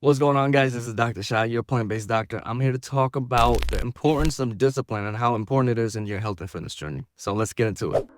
What's going on, guys? This is Dr. Shah, your plant-based doctor. I'm here to talk about the importance of discipline and how important it is in your health and fitness journey. So let's get into it.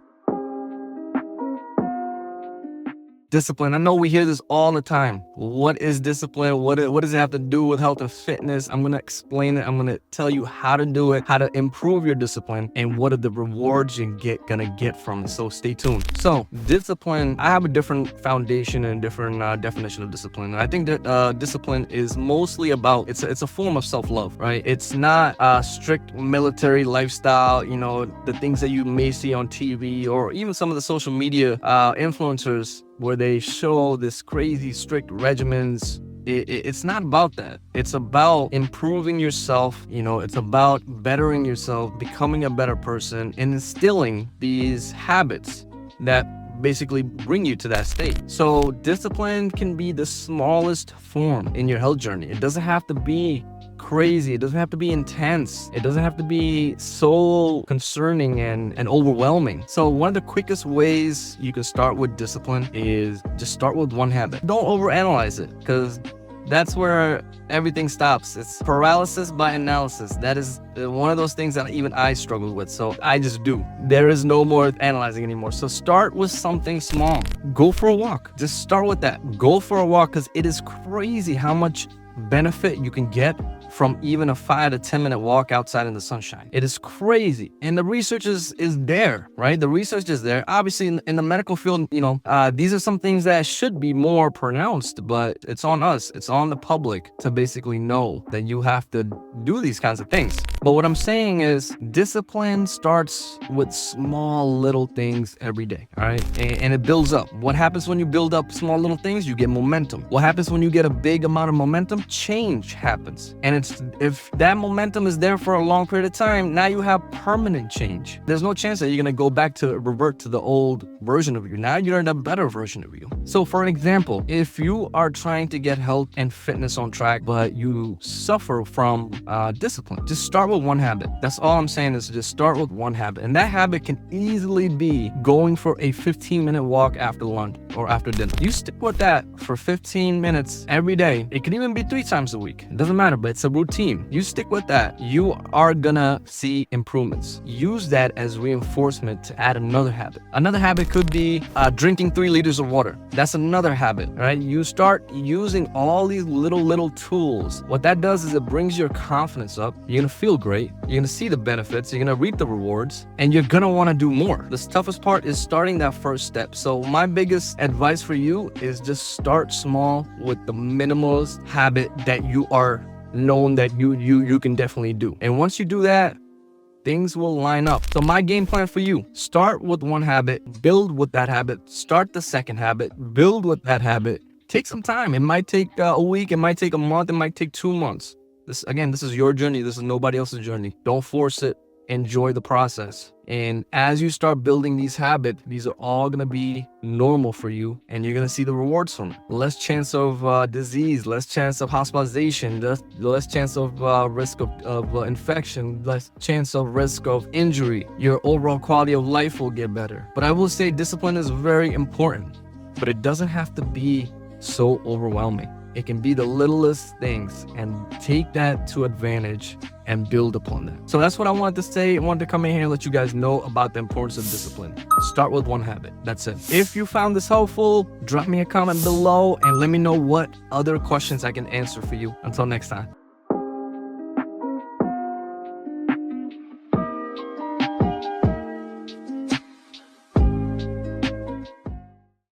Discipline. I know we hear this all the time. What is discipline? What does it have to do with health and fitness? I'm going to explain it. I'm going to tell you how to do it, how to improve your discipline, and what are the rewards you're going to get from it. So stay tuned. So discipline, I have a different foundation and different definition of discipline. And I think that discipline is mostly about, it's a form of self-love, right? It's not a strict military lifestyle, you know, the things that you may see on TV or even some of the social media influencers where they show this crazy strict regimens. It's not about that. It's about improving yourself. You know, it's about bettering yourself, becoming a better person, and instilling these habits that basically bring you to that state. So discipline can be the smallest form in your health journey. It doesn't have to be crazy. It doesn't have to be intense. It doesn't have to be so concerning and overwhelming. So one of the quickest ways you can start with discipline is just start with one habit. Don't overanalyze it, because that's where everything stops. It's paralysis by analysis. That is one of those things that even I struggle with. So I just do. There is no more analyzing anymore. So start with something small. Go for a walk. Just start with that. Go for a walk, because it is crazy how much benefit you can get from even a 5 to 10 minute walk outside in the sunshine. It is crazy. And the research is there, right? The research is there. Obviously in the medical field, you know, these are some things that should be more pronounced, but it's on us. It's on the public to basically know that you have to do these kinds of things. But what I'm saying is discipline starts with small little things every day, all right? And it builds up. What happens when you build up small little things? You get momentum. What happens when you get a big amount of momentum? Change happens. And if that momentum is there for a long period of time, now you have permanent change. There's no chance that you're going to go back to revert to the old version of you. Now you're in a better version of you. So for an example, if you are trying to get health and fitness on track, but you suffer from discipline, just start with one habit. That's all I'm saying, is just start with one habit. And that habit can easily be going for a 15-minute walk after lunch or after dinner. You stick with that for 15 minutes every day. It can even be 3 times a week. It doesn't matter, but it's a routine. You stick with that, you are gonna see improvements. Use that as reinforcement to add another habit. Another habit could be drinking 3 liters of water. That's another habit, right? You start using all these little tools. What that does is it brings your confidence up. You're gonna feel great. You're gonna see the benefits. You're gonna reap the rewards, and you're gonna want to do more. The toughest part is starting that first step. So my biggest advice for you is just start small with the minimalist habit that you are known that you can definitely do. And once you do that, things will line up. So my game plan for you: start with one habit, build with that habit, start the second habit, build with that habit. Take some time. It might take a week, it might take a month, it might take 2 months. This is your journey. This is nobody else's journey. Don't force it. Enjoy the process. And as you start building these habits, these are all going to be normal for you, and you're going to see the rewards from it. Less chance of disease, less chance of hospitalization, less chance of risk of infection, less chance of risk of injury. Your overall quality of life will get better. But I will say discipline is very important, but it doesn't have to be so overwhelming. It can be the littlest things, and take that to advantage and build upon that. So that's what I wanted to say. I wanted to come in here and let you guys know about the importance of discipline. Start with one habit. That's it. If you found this helpful, drop me a comment below and let me know what other questions I can answer for you. Until next time.